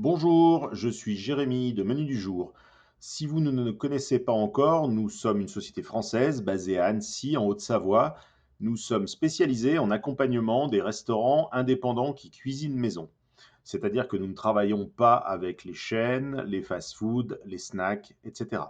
Bonjour, je suis Jérémy de Menu du Jour. Si vous ne nous connaissez pas encore, nous sommes une société française basée à Annecy, en Haute-Savoie. Nous sommes spécialisés en accompagnement des restaurants indépendants qui cuisinent maison. C'est-à-dire que nous ne travaillons pas avec les chaînes, les fast-foods, les snacks, etc.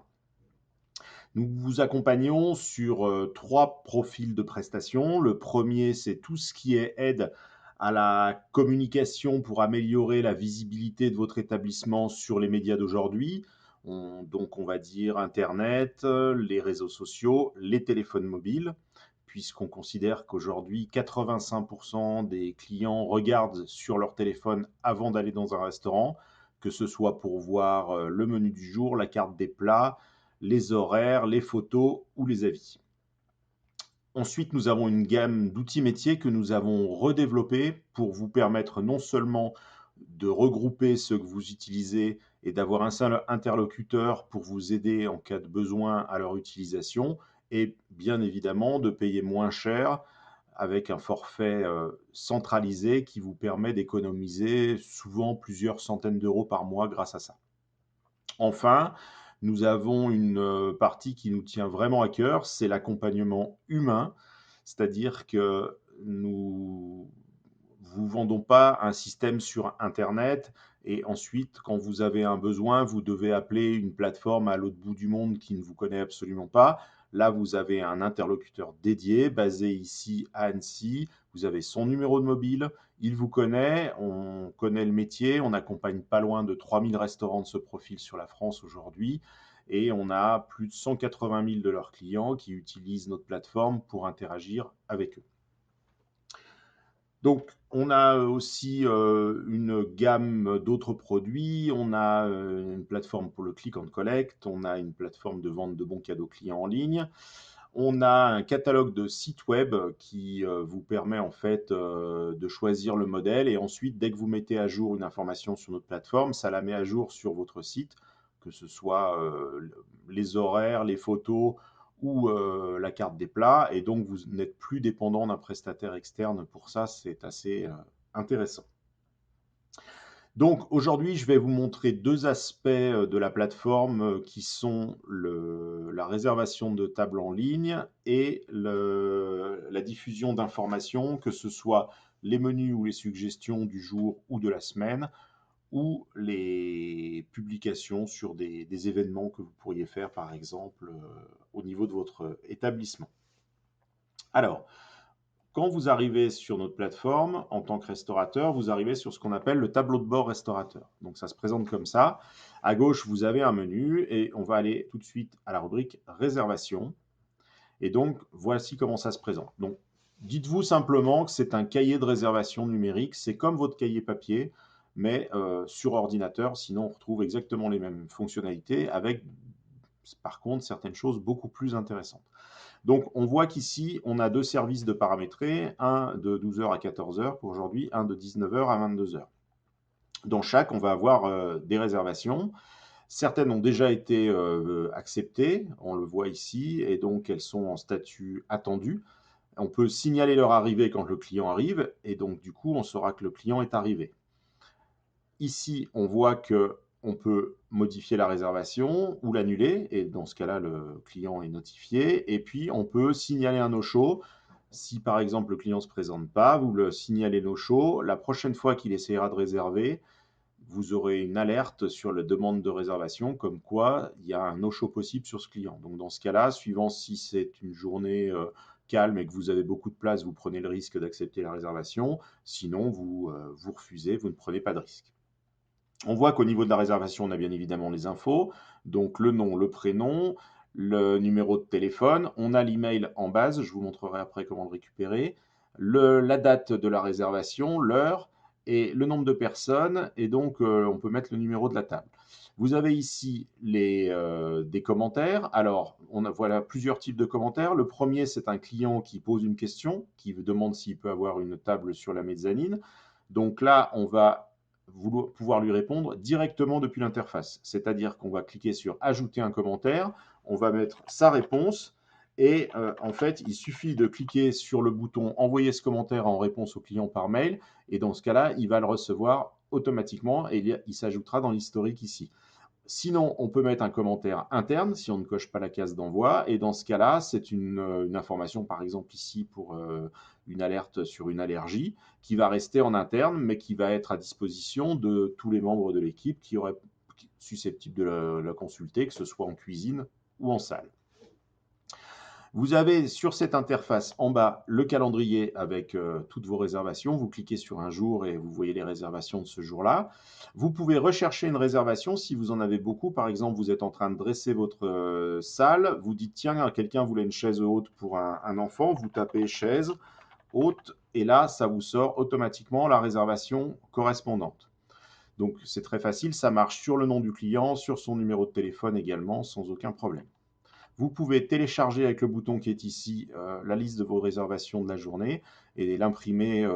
Nous vous accompagnons sur trois profils de prestations. Le premier, c'est tout ce qui est aide à la communication pour améliorer la visibilité de votre établissement sur les médias d'aujourd'hui. Donc, on va dire Internet, les réseaux sociaux, les téléphones mobiles, puisqu'on considère qu'aujourd'hui, 85% des clients regardent sur leur téléphone avant d'aller dans un restaurant, que ce soit pour voir le menu du jour, la carte des plats, les horaires, les photos ou les avis. Ensuite, nous avons une gamme d'outils métiers que nous avons redéveloppés pour vous permettre non seulement de regrouper ce que vous utilisez et d'avoir un seul interlocuteur pour vous aider en cas de besoin à leur utilisation, et bien évidemment de payer moins cher avec un forfait centralisé qui vous permet d'économiser souvent plusieurs centaines d'euros par mois grâce à ça. Enfin, nous avons une partie qui nous tient vraiment à cœur, c'est l'accompagnement humain. C'est-à-dire que nous vous vendons pas un système sur internet et ensuite, quand vous avez un besoin, vous devez appeler une plateforme à l'autre bout du monde qui ne vous connaît absolument pas. Là, vous avez un interlocuteur dédié, basé ici à Annecy. Vous avez son numéro de mobile, il vous connaît, on connaît le métier, on accompagne pas loin de 3000 restaurants de ce profil sur la France aujourd'hui et on a plus de 180 000 de leurs clients qui utilisent notre plateforme pour interagir avec eux. Donc, on a aussi une gamme d'autres produits. On a une plateforme pour le click and collect. On a une plateforme de vente de bons cadeaux clients en ligne. On a un catalogue de sites web qui vous permet en fait de choisir le modèle et ensuite, dès que vous mettez à jour une information sur notre plateforme, ça la met à jour sur votre site, que ce soit les horaires, les photos ou la carte des plats. Et donc, vous n'êtes plus dépendant d'un prestataire externe pour ça. C'est assez intéressant. Donc aujourd'hui, je vais vous montrer deux aspects de la plateforme qui sont la réservation de tables en ligne et la diffusion d'informations, que ce soit les menus ou les suggestions du jour ou de la semaine, ou les publications sur des événements que vous pourriez faire, par exemple, au niveau de votre établissement. Alors, quand vous arrivez sur notre plateforme, en tant que restaurateur, vous arrivez sur ce qu'on appelle le tableau de bord restaurateur. Donc ça se présente comme ça. À gauche, vous avez un menu et on va aller tout de suite à la rubrique réservation. Et donc, voici comment ça se présente. Donc, dites-vous simplement que c'est un cahier de réservation numérique. C'est comme votre cahier papier, mais sur ordinateur. Sinon, on retrouve exactement les mêmes fonctionnalités avec, par contre, certaines choses beaucoup plus intéressantes. Donc, on voit qu'ici, on a deux services de paramétrer, un de 12h à 14h pour aujourd'hui, un de 19h à 22h. Dans chaque, on va avoir des réservations. Certaines ont déjà été acceptées, on le voit ici, et donc elles sont en statut attendu. On peut signaler leur arrivée quand le client arrive, et donc du coup, on saura que le client est arrivé. Ici, on voit que on peut modifier la réservation ou l'annuler, et dans ce cas-là, le client est notifié. Et puis, on peut signaler un no-show. Si par exemple le client ne se présente pas, vous le signalez no-show. La prochaine fois qu'il essayera de réserver, vous aurez une alerte sur la demande de réservation, comme quoi il y a un no-show possible sur ce client. Donc dans ce cas-là, suivant si c'est une journée calme et que vous avez beaucoup de place, vous prenez le risque d'accepter la réservation. Sinon, vous refusez, vous ne prenez pas de risque. On voit qu'au niveau de la réservation, on a bien évidemment les infos, donc le nom, le prénom, le numéro de téléphone, on a l'email en base, je vous montrerai après comment le récupérer, la date de la réservation, l'heure et le nombre de personnes, et donc on peut mettre le numéro de la table. Vous avez ici des commentaires. Alors, voilà plusieurs types de commentaires. Le premier, c'est un client qui pose une question, qui demande s'il peut avoir une table sur la mezzanine. Donc là, on va pouvoir lui répondre directement depuis l'interface. C'est-à-dire qu'on va cliquer sur ajouter un commentaire, on va mettre sa réponse et en fait, il suffit de cliquer sur le bouton envoyer ce commentaire en réponse au client par mail et dans ce cas-là, il va le recevoir automatiquement et il s'ajoutera dans l'historique ici. Sinon, on peut mettre un commentaire interne si on ne coche pas la case d'envoi. Et dans ce cas-là, c'est une information, par exemple ici pour une alerte sur une allergie, qui va rester en interne, mais qui va être à disposition de tous les membres de l'équipe qui auraient susceptibles de la consulter, que ce soit en cuisine ou en salle. Vous avez sur cette interface en bas le calendrier avec toutes vos réservations. Vous cliquez sur un jour et vous voyez les réservations de ce jour-là. Vous pouvez rechercher une réservation si vous en avez beaucoup. Par exemple, vous êtes en train de dresser votre salle. Vous dites, tiens, quelqu'un voulait une chaise haute pour un enfant. Vous tapez chaise haute et là, ça vous sort automatiquement la réservation correspondante. Donc, c'est très facile. Ça marche sur le nom du client, sur son numéro de téléphone également, sans aucun problème. Vous pouvez télécharger avec le bouton qui est ici la liste de vos réservations de la journée et l'imprimer,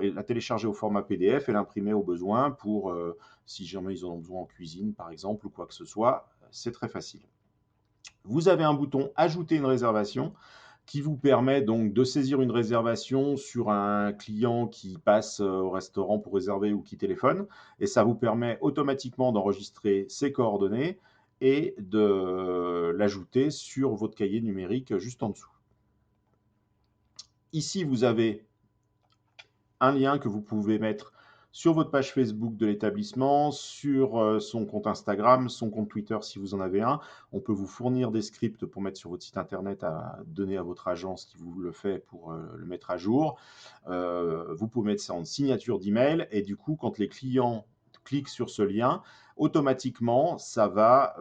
et la télécharger au format PDF et l'imprimer au besoin pour si jamais ils en ont besoin en cuisine par exemple ou quoi que ce soit. C'est très facile. Vous avez un bouton ajouter une réservation qui vous permet donc de saisir une réservation sur un client qui passe au restaurant pour réserver ou qui téléphone. Et ça vous permet automatiquement d'enregistrer ses coordonnées et de l'ajouter sur votre cahier numérique juste en dessous. Ici, vous avez un lien que vous pouvez mettre sur votre page Facebook de l'établissement, sur son compte Instagram, son compte Twitter si vous en avez un. On peut vous fournir des scripts pour mettre sur votre site internet à donner à votre agence qui vous le fait pour le mettre à jour. Vous pouvez mettre ça en signature d'email et du coup, quand les clients cliquent sur ce lien, automatiquement, ça va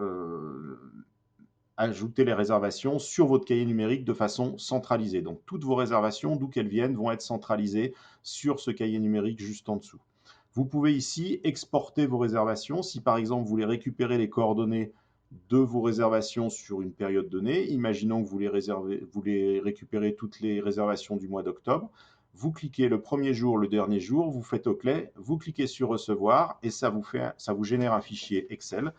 ajouter les réservations sur votre cahier numérique de façon centralisée. Donc, toutes vos réservations, d'où qu'elles viennent, vont être centralisées sur ce cahier numérique juste en dessous. Vous pouvez ici exporter vos réservations. Si par exemple, vous voulez récupérer les coordonnées de vos réservations sur une période donnée, imaginons que vous voulez récupérer toutes les réservations du mois d'octobre, vous cliquez le premier jour, le dernier jour, vous faites OK, vous cliquez sur recevoir et ça vous génère un fichier Excel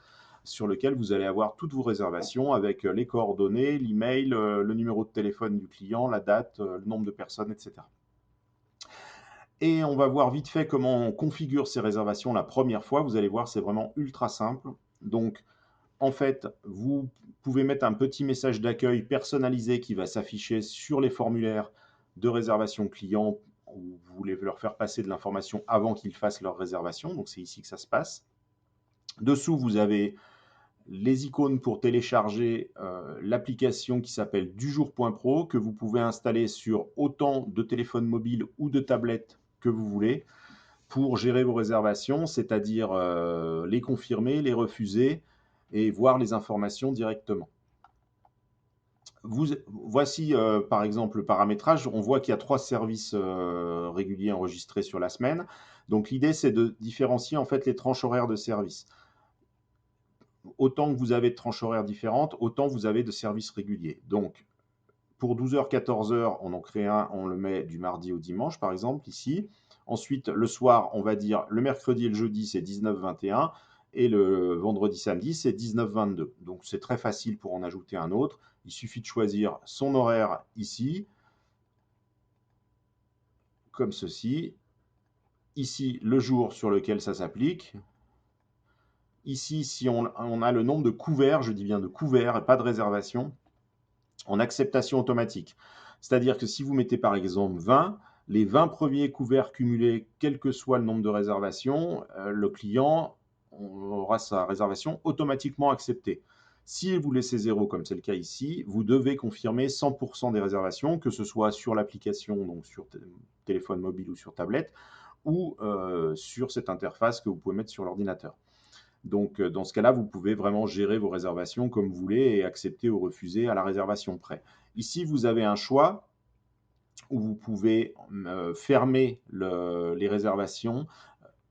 sur lequel vous allez avoir toutes vos réservations avec les coordonnées, l'email, le numéro de téléphone du client, la date, le nombre de personnes, etc. Et on va voir vite fait comment on configure ces réservations la première fois. Vous allez voir, c'est vraiment ultra simple. Donc, en fait, vous pouvez mettre un petit message d'accueil personnalisé qui va s'afficher sur les formulaires de réservation client où vous voulez leur faire passer de l'information avant qu'ils fassent leur réservation. Donc, c'est ici que ça se passe. Dessous, vous avez les icônes pour télécharger l'application qui s'appelle dujour.pro que vous pouvez installer sur autant de téléphones mobiles ou de tablettes que vous voulez pour gérer vos réservations, c'est-à-dire les confirmer, les refuser et voir les informations directement. Voici par exemple le paramétrage. On voit qu'il y a 3 services réguliers enregistrés sur la semaine. Donc l'idée, c'est de différencier en fait les tranches horaires de service. Autant que vous avez de tranches horaires différentes, autant vous avez de services réguliers. Donc, pour 12h, 14h, on en crée un, on le met du mardi au dimanche, par exemple, ici. Ensuite, le soir, on va dire le mercredi et le jeudi, c'est 19-21, et le vendredi, samedi, c'est 19-22. Donc, c'est très facile pour en ajouter un autre. Il suffit de choisir son horaire ici, comme ceci. Ici, le jour sur lequel ça s'applique. Ici, si on a le nombre de couverts, je dis bien de couverts et pas de réservation, en acceptation automatique. C'est-à-dire que si vous mettez par exemple 20, les 20 premiers couverts cumulés, quel que soit le nombre de réservations, le client aura sa réservation automatiquement acceptée. Si vous laissez 0, comme c'est le cas ici, vous devez confirmer 100% des réservations, que ce soit sur l'application, donc sur téléphone mobile ou sur tablette, ou sur cette interface que vous pouvez mettre sur l'ordinateur. Donc, dans ce cas-là, vous pouvez vraiment gérer vos réservations comme vous voulez et accepter ou refuser à la réservation près. Ici, vous avez un choix où vous pouvez fermer les réservations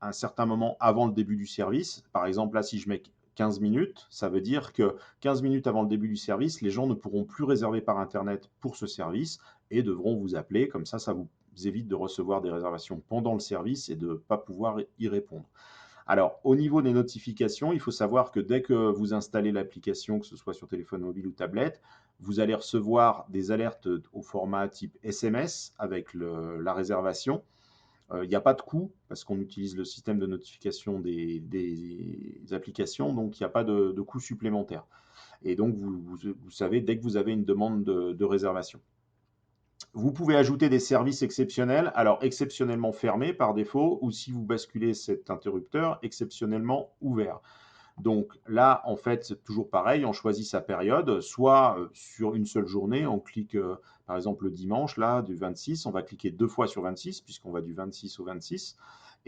à un certain moment avant le début du service. Par exemple, là, si je mets 15 minutes, ça veut dire que 15 minutes avant le début du service, les gens ne pourront plus réserver par Internet pour ce service et devront vous appeler. Comme ça vous évite de recevoir des réservations pendant le service et de ne pas pouvoir y répondre. Alors, au niveau des notifications, il faut savoir que dès que vous installez l'application, que ce soit sur téléphone mobile ou tablette, vous allez recevoir des alertes au format type SMS avec la réservation. Il n'y a pas de coût parce qu'on utilise le système de notification des applications, donc il n'y a pas de coût supplémentaire. Et donc, vous savez dès que vous avez une demande de réservation. Vous pouvez ajouter des services exceptionnels, alors exceptionnellement fermés par défaut, ou si vous basculez cet interrupteur, exceptionnellement ouvert. Donc là, en fait, c'est toujours pareil, on choisit sa période, soit sur une seule journée, on clique par exemple le dimanche, là, du 26, on va cliquer 2 fois sur 26, puisqu'on va du 26 au 26,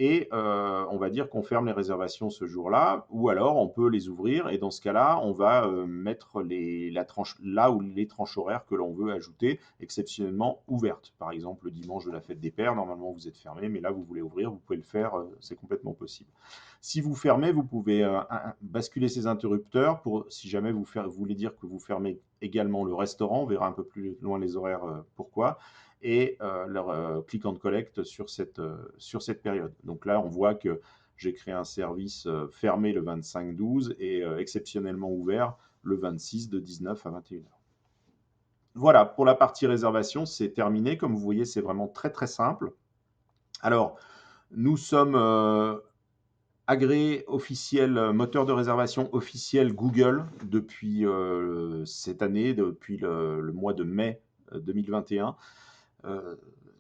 et on va dire qu'on ferme les réservations ce jour-là, ou alors on peut les ouvrir, et dans ce cas-là, on va mettre la tranche, là où les tranches horaires que l'on veut ajouter, exceptionnellement ouvertes. Par exemple, le dimanche de la fête des pères, normalement vous êtes fermé, mais là vous voulez ouvrir, vous pouvez le faire, c'est complètement possible. Si vous fermez, vous pouvez basculer ces interrupteurs pour, si jamais vous voulez dire que vous fermez également le restaurant, on verra un peu plus loin les horaires pourquoi, et leur click and collect sur cette période. Donc là, on voit que j'ai créé un service fermé le 25-12 et exceptionnellement ouvert le 26 de 19 à 21h. Voilà, pour la partie réservation, c'est terminé. Comme vous voyez, c'est vraiment très très simple. Alors, nous sommes agréé officiel, moteur de réservation officiel Google depuis cette année, depuis le mois de mai 2021.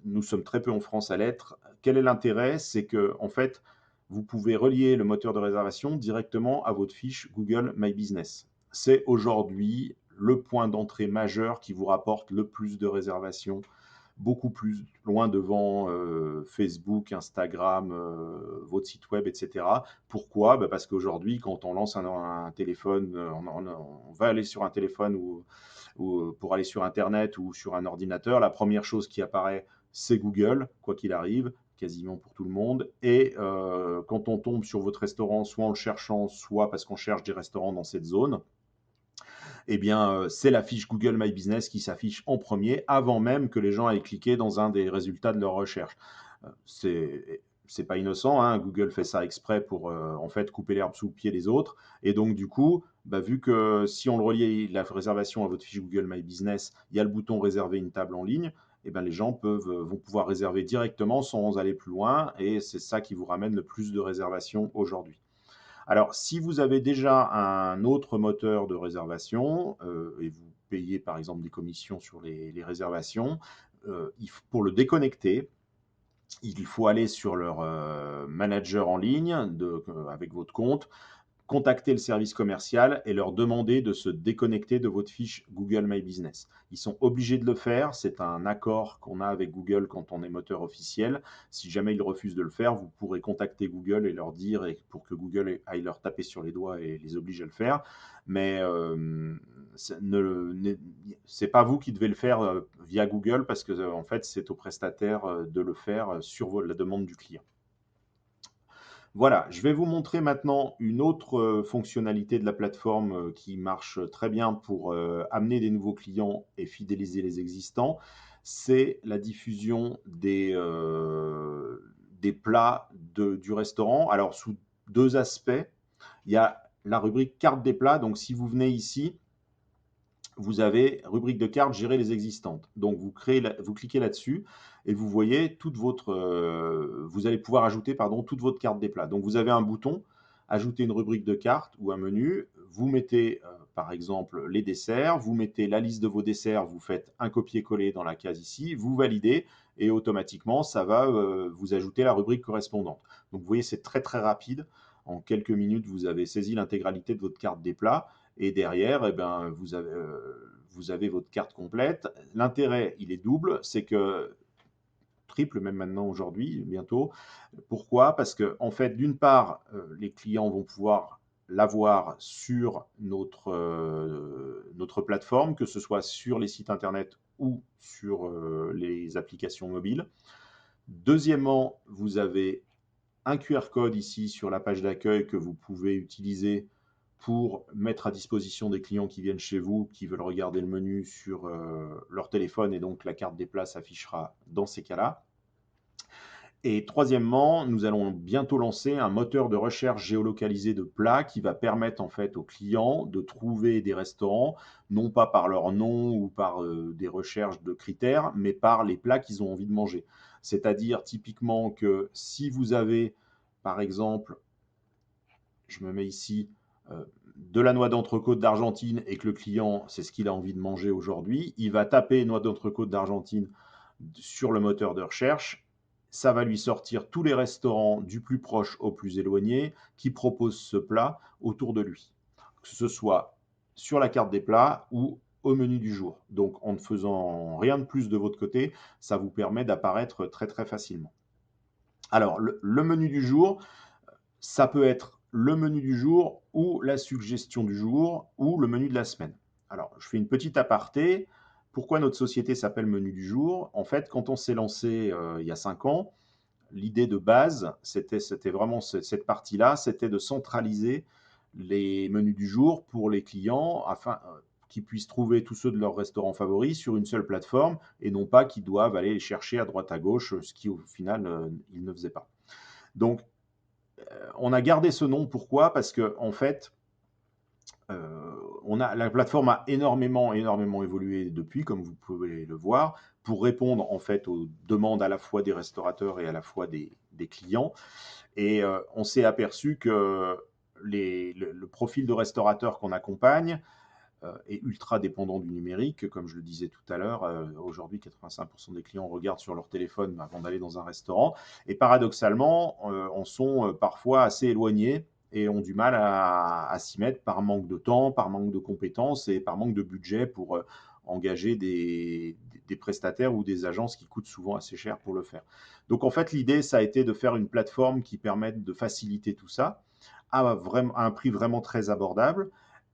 Nous sommes très peu en France à l'être. Quel est l'intérêt? C'est que, en fait, vous pouvez relier le moteur de réservation directement à votre fiche Google My Business. C'est aujourd'hui le point d'entrée majeur qui vous rapporte le plus de réservations, beaucoup plus loin devant Facebook, Instagram, votre site web, etc. Pourquoi? Parce qu'aujourd'hui, quand on lance un téléphone, on va aller sur un téléphone ou pour aller sur Internet ou sur un ordinateur, la première chose qui apparaît, c'est Google, quoi qu'il arrive, quasiment pour tout le monde. Et quand on tombe sur votre restaurant, soit en le cherchant, soit parce qu'on cherche des restaurants dans cette zone, eh bien, c'est la fiche Google My Business qui s'affiche en premier, avant même que les gens aient cliqué dans un des résultats de leur recherche. C'est pas innocent, hein, Google fait ça exprès pour en fait couper l'herbe sous le pied des autres. Et donc, du coup, vu que si on le relie la réservation à votre fiche Google My Business, il y a le bouton réserver une table en ligne, eh ben, les gens vont pouvoir réserver directement sans aller plus loin. Et c'est ça qui vous ramène le plus de réservations aujourd'hui. Alors, si vous avez déjà un autre moteur de réservation et vous payez par exemple des commissions sur les réservations, pour le déconnecter, il faut aller sur leur manager en ligne avec votre compte, contacter le service commercial et leur demander de se déconnecter de votre fiche Google My Business. Ils sont obligés de le faire, c'est un accord qu'on a avec Google quand on est moteur officiel. Si jamais ils refusent de le faire, vous pourrez contacter Google et leur dire, et pour que Google aille leur taper sur les doigts et les oblige à le faire. Mais c'est pas vous qui devez le faire via Google parce que en fait c'est au prestataire de le faire sur la demande du client. Voilà, je vais vous montrer maintenant une autre fonctionnalité de la plateforme qui marche très bien pour amener des nouveaux clients et fidéliser les existants. C'est la diffusion des plats du restaurant. Alors, sous deux aspects. Il y a la rubrique carte des plats. Donc, si vous venez ici, vous avez rubrique de cartes, gérer les existantes. Donc, vous cliquez là-dessus et vous voyez vous allez pouvoir ajouter toute votre carte des plats. Donc, vous avez un bouton, ajouter une rubrique de cartes ou un menu. Vous mettez, par exemple, les desserts. Vous mettez la liste de vos desserts. Vous faites un copier-coller dans la case ici. Vous validez et automatiquement, ça va vous ajouter la rubrique correspondante. Donc, vous voyez, c'est très, très rapide. En quelques minutes, vous avez saisi l'intégralité de votre carte des plats. Et derrière, eh ben, vous avez votre carte complète. L'intérêt, il est double, c'est que triple même maintenant aujourd'hui, bientôt. Pourquoi? Parce que en fait, d'une part, les clients vont pouvoir l'avoir sur notre plateforme, que ce soit sur les sites internet ou sur les applications mobiles. Deuxièmement, vous avez un QR code ici sur la page d'accueil que vous pouvez utiliser pour mettre à disposition des clients qui viennent chez vous, qui veulent regarder le menu sur leur téléphone, et donc la carte des plats s'affichera dans ces cas-là. Et troisièmement, nous allons bientôt lancer un moteur de recherche géolocalisé de plats qui va permettre en fait aux clients de trouver des restaurants, non pas par leur nom ou par des recherches de critères, mais par les plats qu'ils ont envie de manger. C'est-à-dire typiquement que si vous avez, par exemple, je me mets ici, de la noix d'entrecôte d'Argentine et que le client, c'est ce qu'il a envie de manger aujourd'hui, il va taper noix d'entrecôte d'Argentine sur le moteur de recherche. Ça va lui sortir tous les restaurants du plus proche au plus éloigné qui proposent ce plat autour de lui, que ce soit sur la carte des plats ou au menu du jour. Donc, en ne faisant rien de plus de votre côté, ça vous permet d'apparaître très très facilement. Alors, le menu du jour, ça peut être le menu du jour ou la suggestion du jour ou le menu de la semaine. Alors, je fais une petite aparté. Pourquoi notre société s'appelle Menu du jour? En fait, quand on s'est lancé il y a 5 ans, l'idée de base, c'était vraiment cette partie-là, c'était de centraliser les menus du jour pour les clients afin qu'ils puissent trouver tous ceux de leur restaurant favori sur une seule plateforme et non pas qu'ils doivent aller les chercher à droite à gauche, ce qui au final, ils ne faisaient pas. Donc, on a gardé ce nom. Pourquoi? Parce que en fait, la plateforme a énormément évolué depuis, comme vous pouvez le voir, pour répondre en fait aux demandes à la fois des restaurateurs et à la fois des clients. Et on s'est aperçu que le profil de restaurateur qu'on accompagne est ultra dépendant du numérique, comme je le disais tout à l'heure. Aujourd'hui, 85% des clients regardent sur leur téléphone avant d'aller dans un restaurant. Et paradoxalement, en sont parfois assez éloignés et ont du mal à s'y mettre par manque de temps, par manque de compétences et par manque de budget pour engager des prestataires ou des agences qui coûtent souvent assez cher pour le faire. Donc en fait, l'idée, ça a été de faire une plateforme qui permette de faciliter tout ça à un prix vraiment très abordable.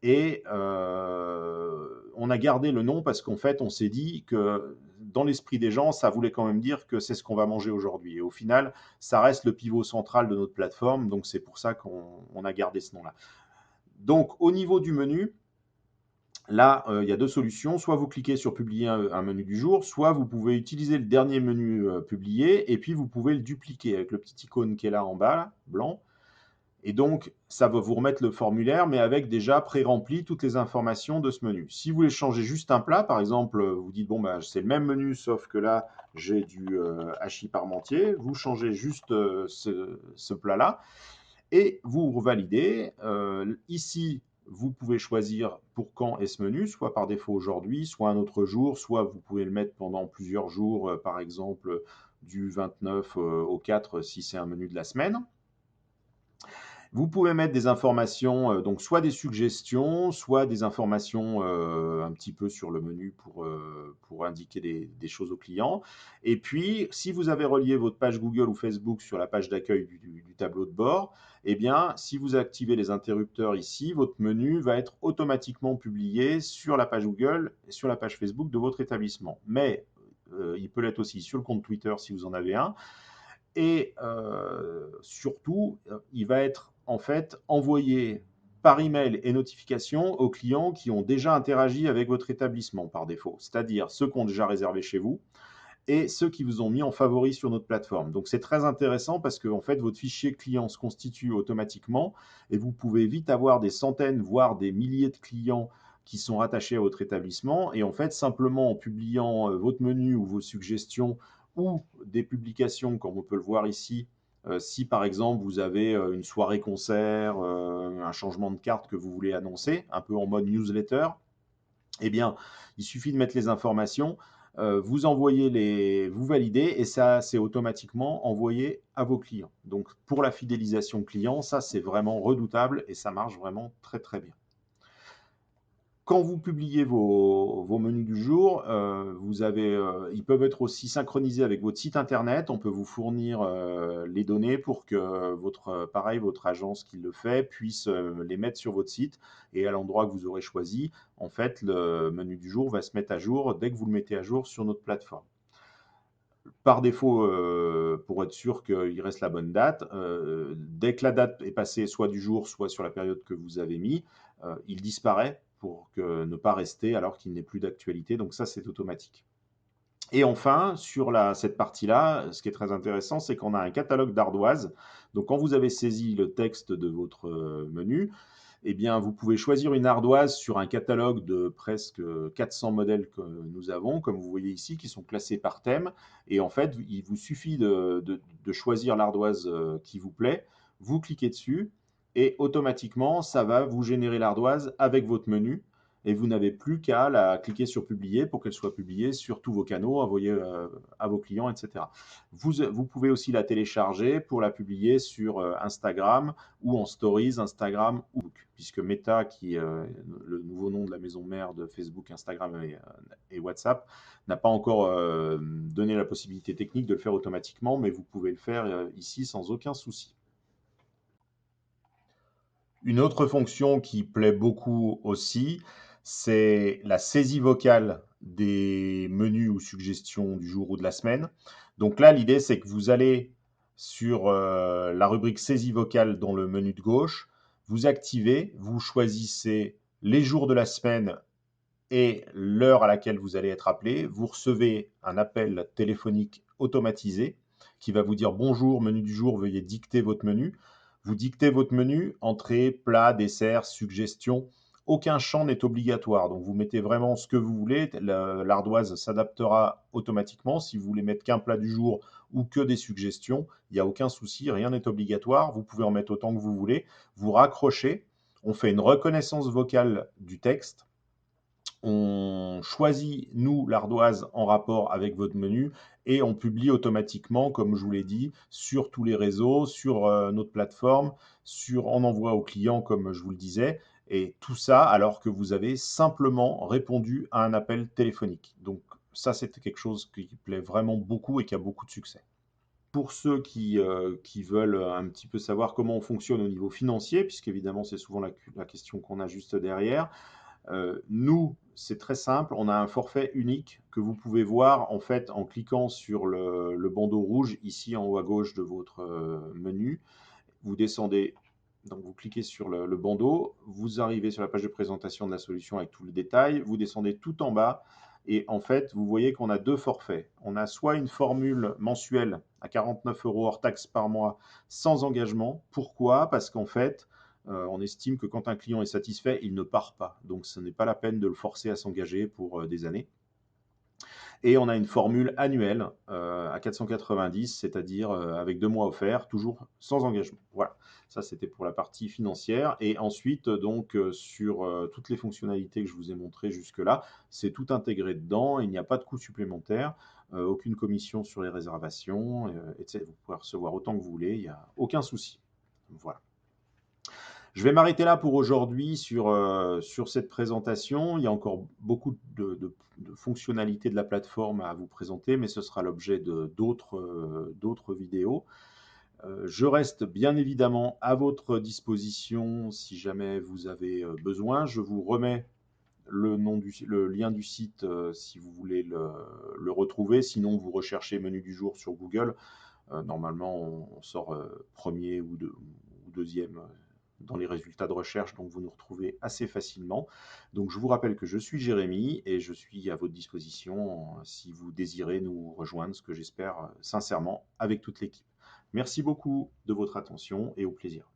Et on a gardé le nom parce qu'en fait, on s'est dit que dans l'esprit des gens, ça voulait quand même dire que c'est ce qu'on va manger aujourd'hui. Et au final, ça reste le pivot central de notre plateforme. Donc, c'est pour ça qu'on a gardé ce nom-là. Donc, au niveau du menu, là, il y a deux solutions. Soit vous cliquez sur publier un menu du jour, soit vous pouvez utiliser le dernier menu publié et puis vous pouvez le dupliquer avec le petit icône qui est là en bas, là, blanc. Et donc, ça va vous remettre le formulaire, mais avec déjà pré-rempli toutes les informations de ce menu. Si vous voulez changer juste un plat, par exemple, vous dites, bon, bah, c'est le même menu, sauf que là, j'ai du hachis parmentier, vous changez juste ce plat-là, et vous revalidez. Ici, vous pouvez choisir pour quand est ce menu, soit par défaut aujourd'hui, soit un autre jour, soit vous pouvez le mettre pendant plusieurs jours, par exemple, du 29 au 4, si c'est un menu de la semaine. Vous pouvez mettre des informations, donc soit des suggestions, soit des informations un petit peu sur le menu pour indiquer des choses aux clients. Et puis, si vous avez relié votre page Google ou Facebook sur la page d'accueil du tableau de bord, eh bien, si vous activez les interrupteurs ici, votre menu va être automatiquement publié sur la page Google et sur la page Facebook de votre établissement. Mais il peut l'être aussi sur le compte Twitter si vous en avez un. Et surtout, il va être en fait envoyé par email et notification aux clients qui ont déjà interagi avec votre établissement par défaut, c'est-à-dire ceux qui ont déjà réservé chez vous et ceux qui vous ont mis en favori sur notre plateforme. Donc c'est très intéressant parce que en fait, votre fichier client se constitue automatiquement et vous pouvez vite avoir des centaines, voire des milliers de clients qui sont rattachés à votre établissement. Et en fait, simplement en publiant votre menu ou vos suggestions ou des publications, comme on peut le voir ici, si par exemple vous avez une soirée concert, un changement de carte que vous voulez annoncer, un peu en mode newsletter, eh bien, il suffit de mettre les informations, vous envoyez vous validez et ça, c'est automatiquement envoyé à vos clients. Donc, pour la fidélisation client, ça, c'est vraiment redoutable et ça marche vraiment très, très bien. Quand vous publiez vos menus du jour, ils peuvent être aussi synchronisés avec votre site internet. On peut vous fournir les données pour que votre agence qui le fait puisse les mettre sur votre site et à l'endroit que vous aurez choisi. En fait, le menu du jour va se mettre à jour dès que vous le mettez à jour sur notre plateforme. Par défaut, pour être sûr qu'il reste la bonne date, dès que la date est passée soit du jour, soit sur la période que vous avez mis, il disparaît pour ne pas rester alors qu'il n'est plus d'actualité. Donc ça, c'est automatique. Et enfin, sur cette partie-là, ce qui est très intéressant, c'est qu'on a un catalogue d'ardoises. Donc, quand vous avez saisi le texte de votre menu, eh bien, vous pouvez choisir une ardoise sur un catalogue de presque 400 modèles que nous avons, comme vous voyez ici, qui sont classés par thème. Et en fait, il vous suffit de choisir l'ardoise qui vous plaît, vous cliquez dessus, et automatiquement, ça va vous générer l'ardoise avec votre menu. Et vous n'avez plus qu'à la cliquer sur publier pour qu'elle soit publiée sur tous vos canaux, envoyée à vos clients, etc. Vous pouvez aussi la télécharger pour la publier sur Instagram ou en stories, Instagram ou Facebook, puisque Meta, qui est le nouveau nom de la maison mère de Facebook, Instagram et WhatsApp, n'a pas encore donné la possibilité technique de le faire automatiquement, mais vous pouvez le faire ici sans aucun souci. Une autre fonction qui plaît beaucoup aussi, c'est la saisie vocale des menus ou suggestions du jour ou de la semaine. Donc là, l'idée, c'est que vous allez sur la rubrique saisie vocale dans le menu de gauche, vous activez, vous choisissez les jours de la semaine et l'heure à laquelle vous allez être appelé. Vous recevez un appel téléphonique automatisé qui va vous dire bonjour, menu du jour, veuillez dicter votre menu. Vous dictez votre menu, entrée, plat, dessert, suggestion. Aucun champ n'est obligatoire. Donc vous mettez vraiment ce que vous voulez. L'ardoise s'adaptera automatiquement. Si vous voulez mettre qu'un plat du jour ou que des suggestions, il n'y a aucun souci, rien n'est obligatoire. Vous pouvez en mettre autant que vous voulez. Vous raccrochez. On fait une reconnaissance vocale du texte. On choisit, nous, l'ardoise en rapport avec votre menu et on publie automatiquement, comme je vous l'ai dit, sur tous les réseaux, sur notre plateforme, on envoie aux clients, comme je vous le disais, et tout ça alors que vous avez simplement répondu à un appel téléphonique. Donc ça, c'est quelque chose qui plaît vraiment beaucoup et qui a beaucoup de succès. Pour ceux qui veulent un petit peu savoir comment on fonctionne au niveau financier, puisqu'évidemment c'est souvent la question qu'on a juste derrière, nous, c'est très simple, on a un forfait unique que vous pouvez voir en fait en cliquant sur le bandeau rouge ici en haut à gauche de votre menu. Vous descendez, donc vous cliquez sur le bandeau, vous arrivez sur la page de présentation de la solution avec tout le détail, vous descendez tout en bas et en fait, vous voyez qu'on a deux forfaits. On a soit une formule mensuelle à 49 € hors taxe par mois sans engagement. Pourquoi? Parce qu'en fait, on estime que quand un client est satisfait, il ne part pas. Donc, ce n'est pas la peine de le forcer à s'engager pour des années. Et on a une formule annuelle à 490, c'est-à-dire avec 2 mois offerts, toujours sans engagement. Voilà, ça c'était pour la partie financière. Et ensuite, donc sur toutes les fonctionnalités que je vous ai montrées jusque-là, c'est tout intégré dedans, il n'y a pas de coût supplémentaire, aucune commission sur les réservations, etc. Vous pouvez recevoir autant que vous voulez, il n'y a aucun souci. Voilà. Je vais m'arrêter là pour aujourd'hui sur cette présentation. Il y a encore beaucoup de fonctionnalités de la plateforme à vous présenter, mais ce sera l'objet d'autres vidéos. Je reste bien évidemment à votre disposition si jamais vous avez besoin. Je vous remets le lien du site si vous voulez le retrouver. Sinon, vous recherchez menu du jour sur Google. Normalement, on sort premier ou deuxième dans les résultats de recherche, donc vous nous retrouvez assez facilement. Donc je vous rappelle que je suis Jérémy et je suis à votre disposition si vous désirez nous rejoindre, ce que j'espère sincèrement avec toute l'équipe. Merci beaucoup de votre attention et au plaisir.